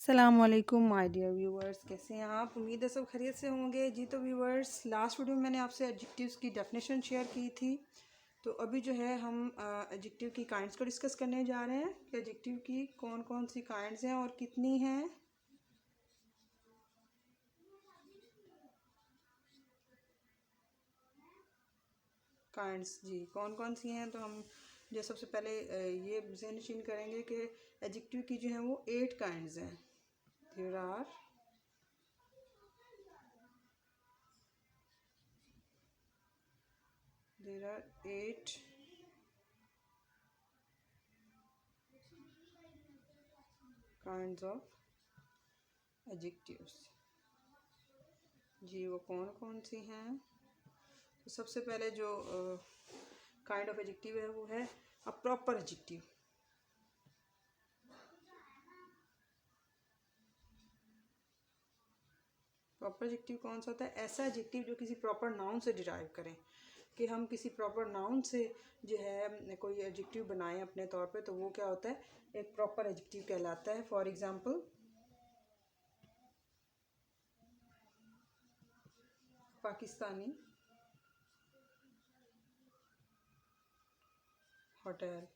अस्सलामुअलैकुम my dear viewers, कैसे हैं आप? उम्मीद है सब खैरियत से होंगे जी। तो व्यूवर्स, लास्ट वीडियो में मैंने आपसे एडजेक्टिव्स की डेफिनेशन शेयर की थी। तो अभी जो है हम एडजेक्टिव की काइंड्स को डिस्कस करने जा रहे हैं कि एडजेक्टिव की कौन कौन सी काइंड्स हैं और कितनी हैं। काइंड्स जी कौन कौन सी हैं, तो हम जो सबसे पहले ये ज़हन करेंगे कि एडजेक्टिव की जो है वो 8 काइंड्स हैं। There are 8 kinds of adjectives. जी वो कौन कौन सी हैं? तो सबसे पहले जो काइंड ऑफ एडजेक्टिव है वो है a proper adjective. Proper adjective कौन सा होता है? ऐसा एडजेक्टिव जो किसी प्रॉपर नाउन से डिराइव करें, कि हम किसी प्रॉपर नाउन से जो है कोई एडजेक्टिव बनाएं अपने तौर पे, तो वो क्या होता है? एक प्रॉपर एडजेक्टिव कहलाता है। For example, Pakistani hotel.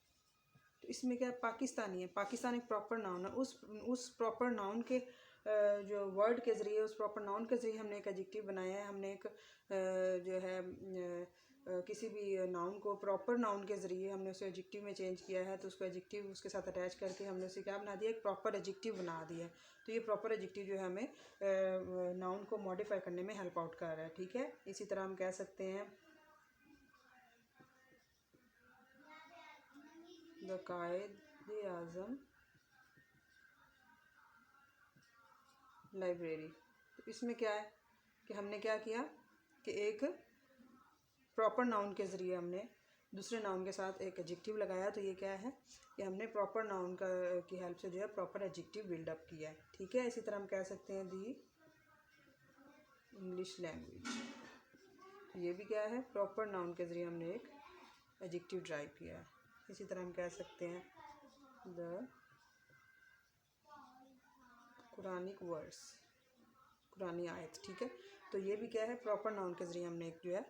तो इसमें क्या है? पाकिस्तानी है, पाकिस्तान एक प्रॉपर नाउन है। उस प्रॉपर नाउन के जो वर्ड के ज़रिए, उस प्रॉपर नाउन के ज़रिए हमने एक एडजेक्टिव बनाया है। हमने एक जो है किसी भी नाउन को प्रॉपर नाउन के ज़रिए हमने उसे एडजेक्टिव में चेंज किया है, तो उसको एडजेक्टिव उसके साथ अटैच करके हमने उसे क्या बना दिया? एक प्रॉपर एडजेक्टिव बना दिया है। तो ये प्रॉपर एडजेक्टिव जो है हमें नाउन को मॉडिफाई करने में हेल्प आउट कर रहा है। ठीक है, इसी तरह हम कह सकते हैं द कायद आज़म लाइब्रेरी। तो इसमें क्या है कि हमने क्या किया कि एक प्रॉपर नाउन के ज़रिए हमने दूसरे नाउन के साथ एक एडजेक्टिव लगाया। तो ये क्या है कि हमने प्रॉपर नाउन की हेल्प से जो है प्रॉपर एडजेक्टिव बिल्डअप किया है। ठीक है, इसी तरह हम कह सकते हैं दी इंग्लिश लैंग्वेज। ये भी क्या है? प्रॉपर नाउन के ज़रिए हमने एक एडजेक्टिव ड्राइव किया है। इसी तरह हम कह सकते हैं द कुरानिक वर्ड्स, कुरानी आयत। ठीक है, तो ये भी क्या है? प्रॉपर नाउन के ज़रिए हमने एक जो है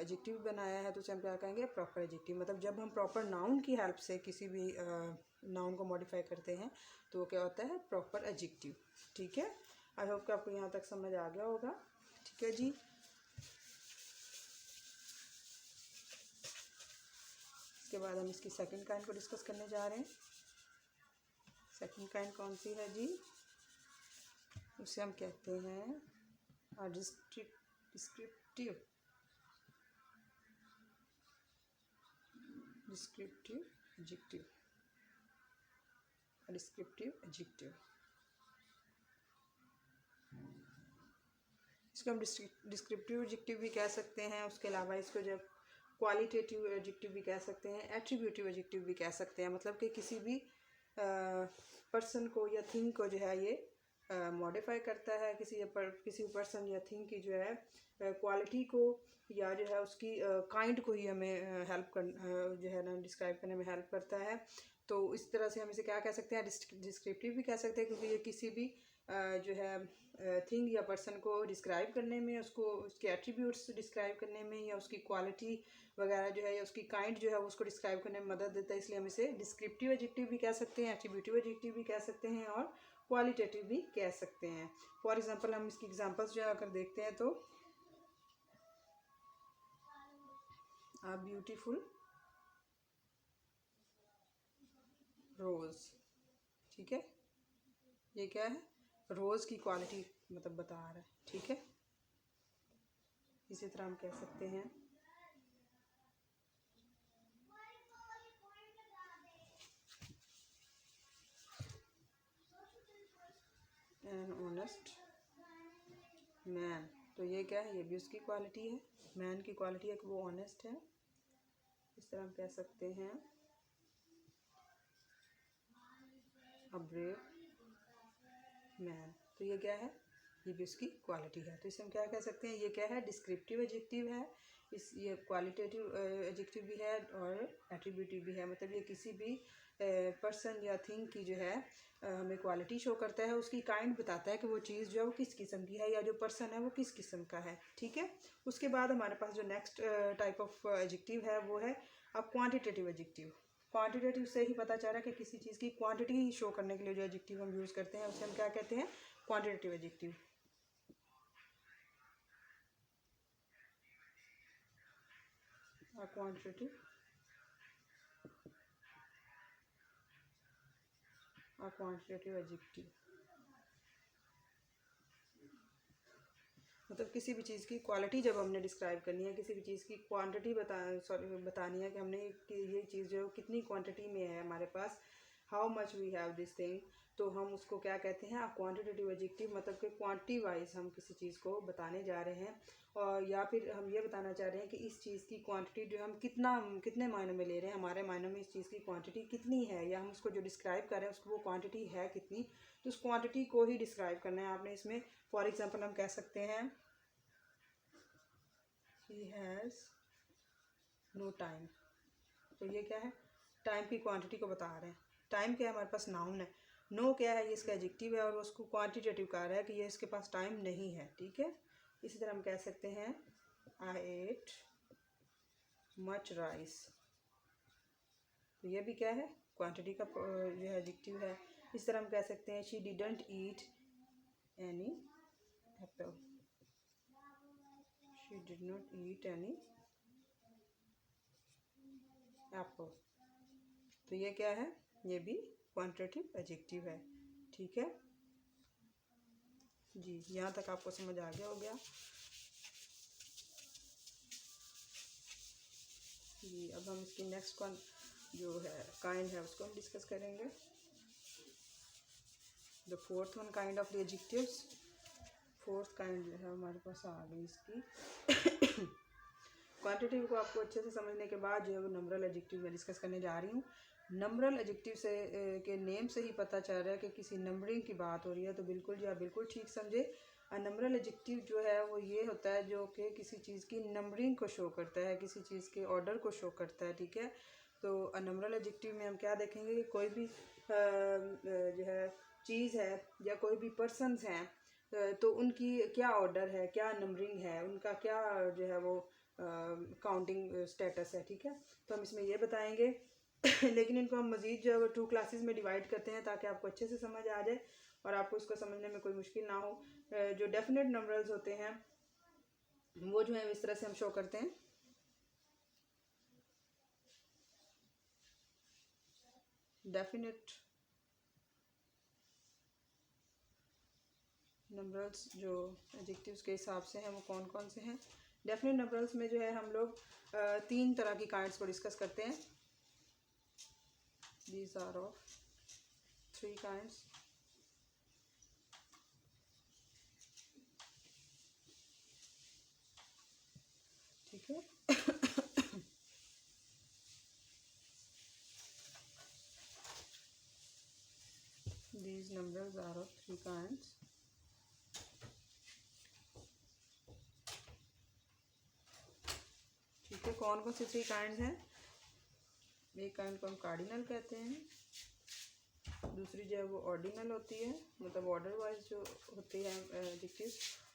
एडजेक्टिव बनाया है। तो उसे हम क्या कहेंगे? Proper adjective. मतलब जब हम प्रॉपर नाउन की हेल्प से किसी भी नाउन को मॉडिफाई करते हैं तो क्या होता है? Proper adjective. ठीक है, आई होप कि आपको यहाँ तक समझ आ गया होगा। ठीक है जी, इसके बाद हम इसकी सेकंड काइंड को डिस्कस करने जा रहे हैं। सेकंड काइंड कौन सी है जी? उसे हम कहते हैं descriptive descriptive adjective. Descriptive adjective, इसको हम डिस्क्रिप्टिव एडजेक्टिव भी कह सकते हैं। उसके अलावा इसको जब क्वालिटेटिव एडजेक्टिव भी कह सकते हैं, एट्रीब्यूटिव एडजेक्टिव भी कह सकते हैं। मतलब कि किसी भी पर्सन को या थिंग को जो है ये मॉडिफाई करता है। किसी पर्सन या थिंग की जो है क्वालिटी को या जो है उसकी काइंड को ही हमें हेल्प कर जो है ना डिस्क्राइब करने में हेल्प करता है। तो इस तरह से हम इसे क्या कह सकते हैं? डिस्क्रिप्टिव भी कह सकते हैं, क्योंकि ये किसी भी जो है थिंग या पर्सन को डिस्क्राइब करने में, उसको उसके एट्रीब्यूट्स डिस्क्राइब करने में, या उसकी क्वालिटी वगैरह जो है या उसकी काइंड जो है उसको डिस्क्राइब करने में मदद देता है। इसलिए हम इसे डिस्क्रिप्टिव एडजेक्टिव भी कह सकते हैं, एट्रीब्यूटिव एडजेक्टिव भी कह सकते हैं और क्वालिटेटिव भी कह सकते हैं। फॉर एग्जांपल, हम इसकी एग्जांपल्स जो अगर देखते हैं तो आ ब्यूटीफुल रोज। ठीक है, ये क्या है? रोज़ की क्वालिटी मतलब बता रहा है। ठीक है, इसी तरह हम कह सकते हैं एन ऑनेस्ट मैन। तो ये क्या है? ये भी उसकी क्वालिटी है, मैन की क्वालिटी है कि वो ऑनेस्ट है। इस तरह हम कह सकते हैं अ ब्रेव मैन। तो ये क्या है? ये भी उसकी क्वालिटी है। तो इसे हम क्या कह सकते हैं? ये क्या है? डिस्क्रिप्टिव एडजेक्टिव है। ये क्वालिटेटिव एडजेक्टिव भी है और एट्रीब्यूटिव भी है। मतलब ये किसी भी पर्सन या थिंग की जो है हमें क्वालिटी शो करता है, उसकी काइंड बताता है कि वो चीज़ जो है वो किस किस्म की है या जो पर्सन है वो किस किस्म का है, ठीक है। उसके बाद हमारे पास जो नेक्स्ट टाइप ऑफ एडजेक्टिव है वो है अब क्वांटिटेटिव एडजेक्टिव। क्वांटिटेटिव से ही पता चल रहा है कि किसी चीज़ की क्वांटिटी शो करने के लिए जो एडजेक्टिव हम यूज़ करते हैं उसे हम क्या कहते हैं, quantitative adjective. Quantitative quantitative adjective मतलब किसी भी चीज़ की क्वालिटी जब हमने डिस्क्राइब करनी है, किसी भी चीज़ की क्वांटिटी बतानी है कि हमने कि ये चीज़ जो कितनी क्वांटिटी में है हमारे पास, how much we have this thing, तो हम उसको क्या कहते हैं, क्वांटिटेटिव एडजेक्टिव। मतलब कि क्वांटिटी वाइज हम किसी चीज़ को बताने जा रहे हैं, और या फिर हम ये बताना चाह रहे हैं कि इस चीज़ की क्वांटिटी जो हम कितने मायनों में ले रहे हैं, हमारे मायनों में इस चीज़ की क्वांटिटी कितनी है, या हम उसको जो डिस्क्राइब कर रहे हैं उसको वो क्वांटिटी है कितनी, तो उस क्वांटिटी को ही डिस्क्राइब करना है आपने इसमें। फॉर एग्जांपल हम कह सकते हैं ही हैज़ नो टाइम, तो ये क्या है, टाइम की क्वांटिटी को बता रहे हैं। टाइम क्या है, हमारे पास नाउन है, नो क्या है, ये इसका एडजेक्टिव है और उसको क्वांटिटेटिव कह रहा है कि ये इसके पास टाइम नहीं है, ठीक है। इसी तरह हम कह सकते हैं आई एट मच राइस, तो ये भी क्या है, क्वांटिटी का जो है एडजेक्टिव है। इस तरह हम कह सकते हैं she didn't eat any Apple, she did not eat any Apple, तो ये क्या है, ये भी क्वांटिटेटिव एडजेक्टिव है, ठीक है जी। यहाँ तक आपको समझ आ गया हो गया जी। अब हम इसकी नेक्स्ट जो है काइंड है उसको हम डिस्कस करेंगे। The fourth one kind of the adjectives, fourth kind जो है हमारे पास आ गई इसकी। क्वांटिटेटिव को आपको अच्छे से समझने के बाद जो है वो नंबरल एडजेक्टिव में डिस्कस करने जा रही हूँ। नंबरल एडजेक्टिव से के नेम से ही पता चल रहा है कि किसी नंबरिंग की बात हो रही है, तो बिल्कुल जी आप बिल्कुल ठीक समझे। नंबरल एडजेक्टिव जो है वो ये होता है जो कि किसी चीज़ की नंबरिंग को शो करता है, किसी चीज़ के ऑर्डर को शो करता है, ठीक है। तो नंबरल एडजेक्टिव में हम क्या देखेंगे कि कोई भी जो है चीज़ है या कोई भी पर्सनस हैं, तो उनकी क्या ऑर्डर है, क्या नंबरिंग है, उनका क्या जो है वो काउंटिंग स्टेटस है, ठीक है। तो हम इसमें ये बताएंगे। लेकिन इनको हम मज़ीद जो है वो 2 क्लासेस में डिवाइड करते हैं ताकि आपको अच्छे से समझ आ जाए और आपको इसको समझने में कोई मुश्किल ना हो। जो डेफिनेट नंबर्स होते हैं वो जो है इस तरह से हम शो करते हैं। डेफिनेट नंबर्स जो एडजेक्टिव्स के हिसाब से हैं वो कौन कौन से हैं। डेफिनेट नंबर्स में जो है हम लोग 3 तरह की काइंड्स को डिस्कस करते हैं। दीज आर ऑफ 3 काइंड्स, ठीक है। These numbers are of 3 kinds. ठीक है, कौन कौन सी 3 काइंड्स हैं। एक काइंड को हम कार्डिनल कहते हैं, दूसरी जो है वो ऑर्डिनल होती है, मतलब ऑर्डर वाइज जो होती है एडजेक्टिव।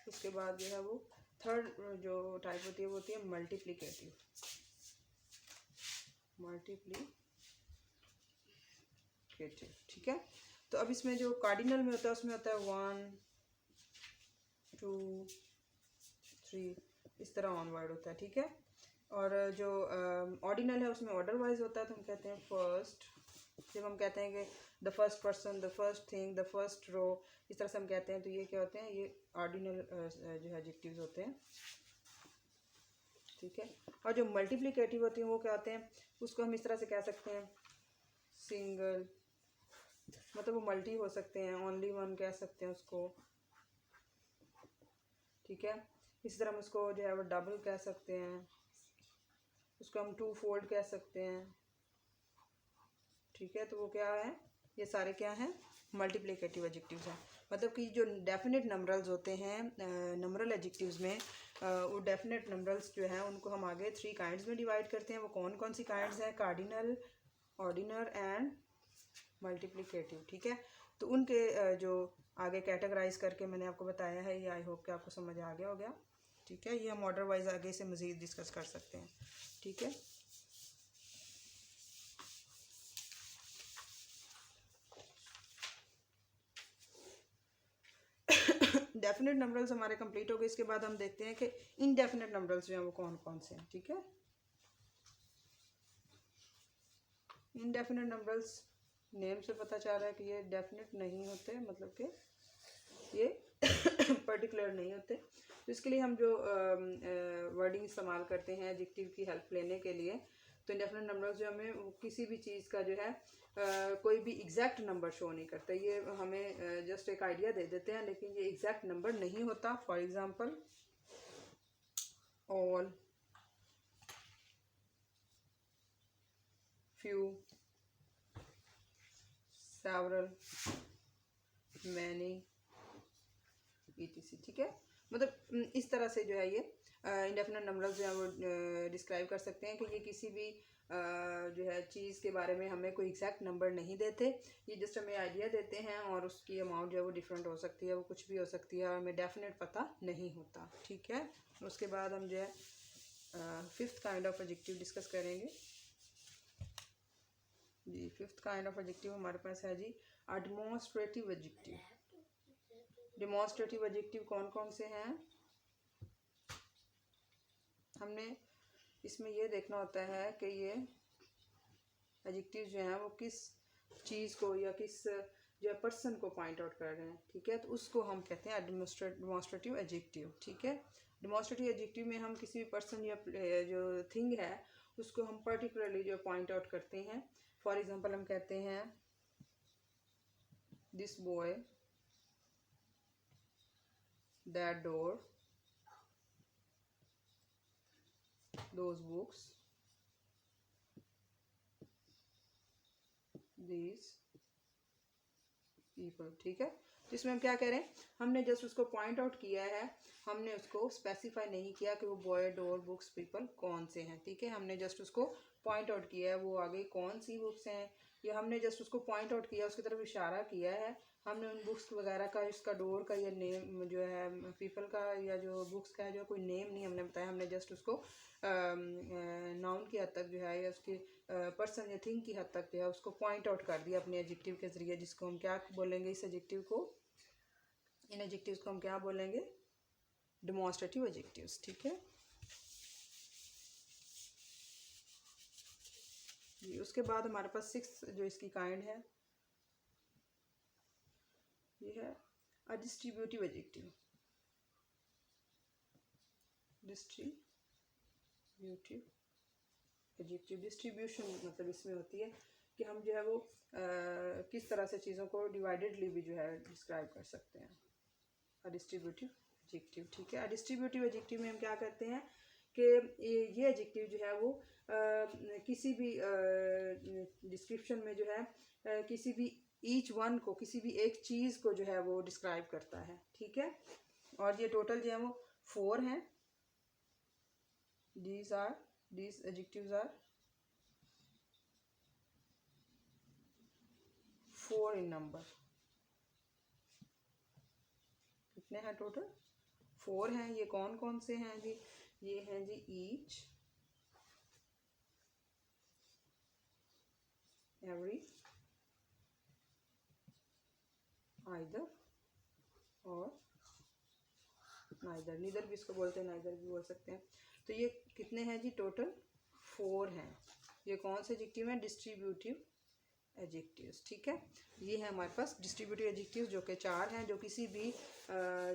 उसके बाद जो है वो थर्ड जो टाइप होती है वो होती है मल्टीप्लिकेटिव, ठीक है। तो अब इसमें जो कार्डिनल में होता है उसमें होता है 1 2 3 इस तरह ऑनवर्ड होता है, ठीक है। और जो ऑर्डिनल है उसमें ऑर्डर वाइज होता है, तो हम कहते हैं फर्स्ट, जब हम कहते हैं कि the first person, the first thing, the first row, इस तरह से हम कहते हैं, तो ये क्या होते हैं, ये ऑर्डिनल जो है एडजेक्टिव्स होते हैं, ठीक है। और जो मल्टीप्लिकेटिव होती हैं वो क्या होते हैं, उसको हम इस तरह से कह सकते हैं सिंगल, मतलब वो मल्टी हो सकते हैं, ओनली वन कह सकते हैं उसको, ठीक है। इसी तरह हम उसको जो है वो डबल कह सकते हैं, उसको हम 2 फोल्ड कह सकते हैं, ठीक है। तो वो क्या है, ये सारे क्या हैं, मल्टीप्लिकेटिव एडजेक्टिव्स हैं। मतलब कि जो डेफिनेट नंबरल्स होते हैं नंबरल एडजेक्टिव्स में, वो डेफिनेट नंबरल्स जो हैं उनको हम आगे 3 काइंड्स में डिवाइड करते हैं। वो कौन कौन सी काइंड्स हैं, कार्डिनल, ऑर्डिनल एंड मल्टीप्लिकेटिव, ठीक है। तो उनके जो आगे कैटेगराइज करके मैंने आपको बताया है, ये आई होप कि आपको समझ आ गया होगा, ठीक है। ये हम ऑर्डर वाइज आगे से मज़ीद डिस्कस कर सकते हैं, ठीक है। डेफिनेट नंबर्स हमारे कंप्लीट हो गए। इसके बाद हम देखते हैं कि इनडेफिनेट नंबर्स जो हैं वो कौन कौन से हैं, ठीक है। इनडेफिनेट नंबर्स नेम से पता चल रहा है कि ये डेफिनेट नहीं होते, मतलब कि ये पर्टिकुलर नहीं होते। तो इसके लिए हम जो वर्डिंग इस्तेमाल करते हैं एडजेक्टिव की हेल्प लेने के लिए, तो इंडेफिनेट नंबर्स जो हमें किसी भी चीज़ का जो है कोई भी एग्जैक्ट नंबर शो नहीं करता। ये हमें जस्ट एक आइडिया दे देते हैं, लेकिन ये एग्जैक्ट नंबर नहीं होता। For example all, few, several, many, etc, ठीक है। मतलब इस तरह से जो है ये इंडेफिनेट नंबर्स जो है वो डिस्क्राइब कर सकते हैं कि ये किसी भी जो है चीज़ के बारे में हमें कोई एग्जैक्ट नंबर नहीं देते, ये जस्ट हमें आइडिया देते हैं और उसकी अमाउंट जो है वो डिफरेंट हो सकती है, वो कुछ भी हो सकती है और हमें डेफिनेट पता नहीं होता, ठीक है। उसके बाद हम जो है fifth kind of adjective discuss करेंगे जी। फिफ्थ काइंड ऑफ एडजेक्टिव हमारे पास है जी डेमोंस्ट्रेटिव एडजेक्टिव। डेमोंस्ट्रेटिव एडजेक्टिव कौन कौन से हैं, हमने इसमें ये देखना होता है कि ये एडजेक्टिव जो हैं वो किस चीज़ को या किस जो है पर्सन को पॉइंट आउट कर रहे हैं, ठीक है। तो उसको हम कहते हैं डेमोंस्ट्रेटिव एडजेक्टिव, ठीक है। डेमोंस्ट्रेटिव एडजेक्टिव में हम किसी भी पर्सन या जो थिंग है उसको हम पर्टिकुलरली जो पॉइंट आउट करते हैं। फॉर एग्जांपल हम कहते हैं this boy, that door, those books, these people, ठीक है। तो इसमें हम क्या कह रहे हैं, हमने जस्ट उसको पॉइंट आउट किया है, हमने उसको स्पेसिफाई नहीं किया कि वो बॉय, डोर, बुक्स, पीपल कौन से हैं, ठीक है। हमने जस्ट उसको पॉइंट आउट किया है, वो आगे कौन सी बुक्स हैं, या हमने जस्ट उसको पॉइंट आउट किया, उसकी तरफ इशारा किया है। हमने उन बुक्स वगैरह का, इसका डोर का या नेम जो है, पीपल का या जो बुक्स का है जो कोई नेम नहीं हमने बताया, हमने जस्ट उसको नाउन की हद तक जो है या उसकी पर्सन या थिंग की हद तक जो है उसको पॉइंट आउट कर दिया अपने एडजेक्टिव के ज़रिए, जिसको हम क्या बोलेंगे, इस एडजेक्टिव को, इन एडजेक्टिव्स को हम क्या बोलेंगे, डेमोंस्ट्रेटिव एडजेक्टिव्स, ठीक है जी। उसके बाद हमारे पास सिक्स जो इसकी काइंड है ये है distributive adjective. Distributive adjective, distribution मतलब इसमें होती है कि हम जो है वो किस तरह से चीज़ों को डिवाइडेडली भी जो है डिस्क्राइब कर सकते हैं। डिस्ट्रीब्यूटिव एडजेक्टिव, ठीक है। डिस्ट्रीब्यूटिव एडजेक्टिव में हम क्या करते हैं कि ये एडजेक्टिव जो है वो किसी भी डिस्क्रिप्शन में जो है किसी भी ईच वन को, किसी भी एक चीज़ को जो है वो डिस्क्राइब करता है, ठीक है। और ये टोटल जो है वो 4 हैं। these adjectives are 4 in number। कितने हैं टोटल, 4 हैं। ये कौन कौन से हैं जी, ये हैं जी ईच, एवरी, आइदर और नाइदर। नीदर भी इसको बोलते हैं, नाइदर भी बोल सकते हैं। तो ये कितने हैं जी, टोटल 4 हैं। ये कौन से एडजेक्टिव हैं, डिस्ट्रीब्यूटिव एडजेक्टिव्स, ठीक है। ये है हमारे पास डिस्ट्रीब्यूटिव एडजेक्टिव्स जो कि 4 हैं, जो किसी भी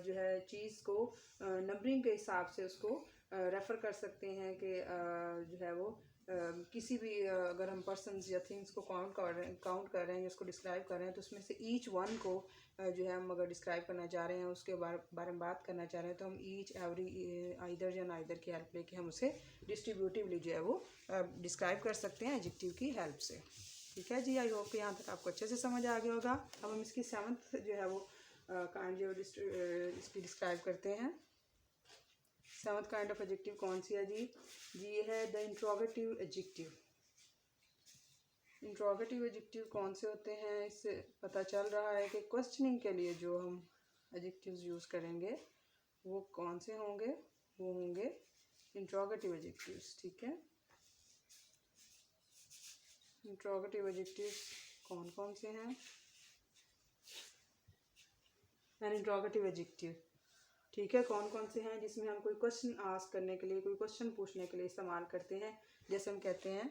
जो है चीज़ को नंबरिंग के हिसाब से उसको रेफ़र कर सकते हैं कि जो है वो किसी भी अगर हम पर्सन्स या थिंग्स को काउंट कर रहे हैं या उसको डिस्क्राइब कर रहे हैं, तो उसमें से ईच वन को जो है हम अगर डिस्क्राइब करना चाह रहे हैं, उसके बारे में बात करना चाह रहे हैं, तो हम ईच, एवरी, आइदर या नाइदर की हेल्प लेके हम उसे डिस्ट्रीब्यूटिवली जो है वो डिस्क्राइब कर सकते हैं एडजेक्टिव की हेल्प से, ठीक है जी। आई होप कि यहाँ तक आपको अच्छे से समझ आ गया होगा। अब हम इसकी 7th जो है वो काइंड जो इसकी डिस्क्राइब करते हैं। 7th काइंड ऑफ एडजेक्टिव कौन सी है जी, ये है the interrogative adjective. Interrogative adjective कौन से होते हैं, इससे पता चल रहा है कि क्वेश्चनिंग के लिए जो हम एडजेक्टिव्स यूज़ करेंगे वो कौन से होंगे, वो होंगे इंट्रोगेटिव एडजेक्टिव्स। ठीक है, इंट्रोगेटिव एडजेक्टिव्स कौन कौन से हैं? एन इंट्रोगेटिव एडजेक्टिव, ठीक है, कौन कौन से हैं जिसमें हम कोई क्वेश्चन आस्क करने के लिए, कोई क्वेश्चन पूछने के लिए इस्तेमाल करते हैं। जैसे हम कहते हैं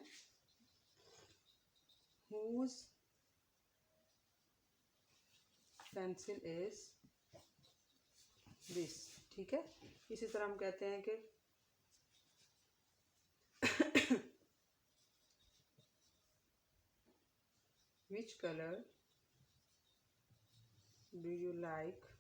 whose pencil is this, ठीक है। इसी तरह हम कहते हैं कि which color do you like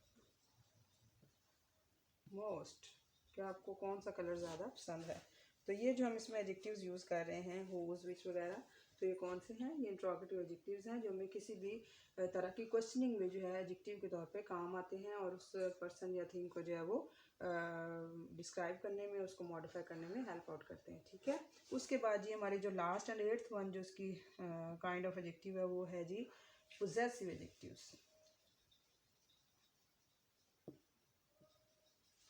most, क्या आपको कौन सा कलर ज़्यादा पसंद है। तो ये जो हम इसमें एडजेक्टिव्स यूज़ कर रहे हैं, whose, which वगैरह, तो ये कौन से हैं? ये इंट्रोगेटिव एडजेक्टिव्स हैं जो हमें किसी भी तरह की क्वेश्चनिंग में जो है एडजेक्टिव के तौर पे काम आते हैं और उस पर्सन या थिंग को जो है वो डिस्क्राइब करने में, उसको मॉडिफाई करने में हेल्प आउट करते हैं। ठीक है, उसके बाद जी हमारी जो लास्ट एंड 8th वन जो उसकी काइंड ऑफ एडजेक्टिव है वो है जी पोजेसिव एडजेक्टिव्स।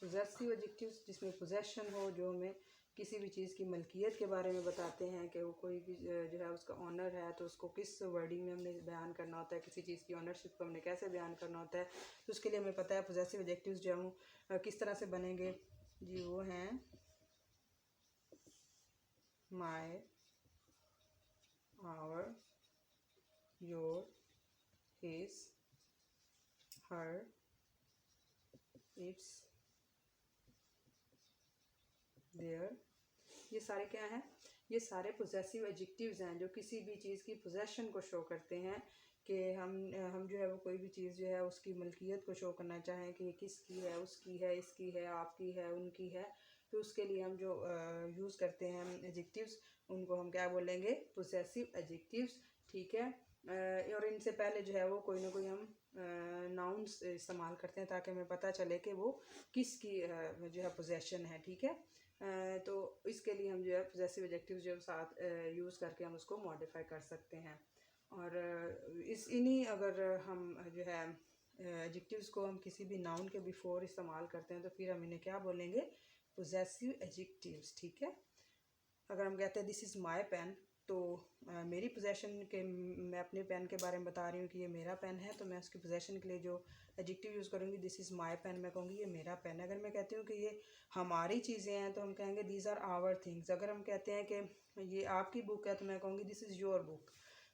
पोजेसिव एडजेक्टिव्स जिसमें पोजेशन हो, जो हमें किसी भी चीज़ की मलकियत के बारे में बताते हैं कि वो कोई भी जो है उसका ऑनर है तो उसको किस वर्डिंग में हमने बयान करना होता है, किसी चीज़ की ऑनरशिप को हमने कैसे बयान करना होता है, तो उसके लिए हमें पता है पोजेसिव एडजेक्टिव्स जो हम किस तरह से बनेंगे जी। वो हैं my, our, your, his, her, its, their. ये सारे क्या हैं? ये सारे पोजेसिव एडजेक्टिव्स हैं जो किसी भी चीज़ की पोजेशन को शो करते हैं कि हम जो है वो कोई भी चीज़ जो है उसकी मलकियत को शो करना चाहें कि ये किसकी है, उसकी है, इसकी है, आपकी है, उनकी है, तो उसके लिए हम जो यूज़ करते हैं एडजेक्टिव्स, उनको हम क्या बोलेंगे? Possessive adjectives. ठीक है, और इनसे पहले जो है वो कोई ना कोई हम नाउन्स इस्तेमाल करते हैं ताकि हमें पता चले कि वो किसकी जो है पोजेशन है। ठीक है, तो इसके लिए हम जो है पोजेसिव एडजेक्टिव्स जो साथ यूज़ करके हम उसको मॉडिफाई कर सकते हैं। और इन्हीं अगर हम जो है एडजेक्टिव्स को हम किसी भी नाउन के बिफोर इस्तेमाल करते हैं तो फिर हम इन्हें क्या बोलेंगे? Possessive adjectives. ठीक है, अगर हम कहते हैं दिस इज़ माय पेन, तो मेरी पोजेशन के, मैं अपने पेन के बारे में बता रही हूँ कि ये मेरा पेन है, तो मैं उसकी पोजेशन के लिए जो एडजेक्टिव यूज़ करूँगी दिस इज़ माय पेन, मैं कहूँगी ये मेरा पेन है। अगर मैं कहती हूँ कि ये हमारी चीज़ें हैं तो हम कहेंगे दीज आर आवर थिंग्स। अगर हम कहते हैं कि ये आपकी बुक है तो मैं कहूँगी दिस इज़ योर बुक।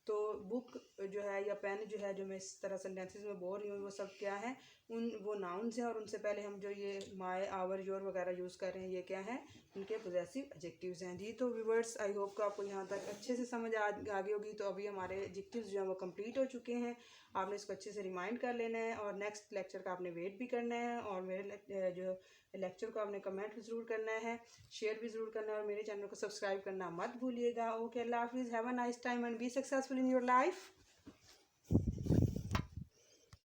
तो बुक जो है या पेन जो है जो मैं इस तरह सेंटेंसेस में बोल रही हूँ वो सब क्या है? वो नाउन्स हैं और उनसे पहले हम जो ये माय, आवर, योर वगैरह यूज़ कर रहे हैं ये क्या है? इनके पोजेसिव एडजेक्टिव्स हैं जी। तो व्यूअर्स, आई होप कि आपको यहाँ तक अच्छे से समझ आ गई होगी। तो अभी हमारे एडजेक्टिव्स जो हैं वो कंप्लीट हो चुके हैं, आपने इसको अच्छे से रिमाइंड कर लेना है और नेक्स्ट लेक्चर का आपने वेट भी करना है और मेरे जो लेक्चर को आपने कमेंट भी ज़रूर करना है, शेयर भी ज़रूर करना है और मेरे चैनल को सब्सक्राइब करना मत भूलिएगा। ओके, अल्लाह हाफिज़, have a nice time and be successful in your life.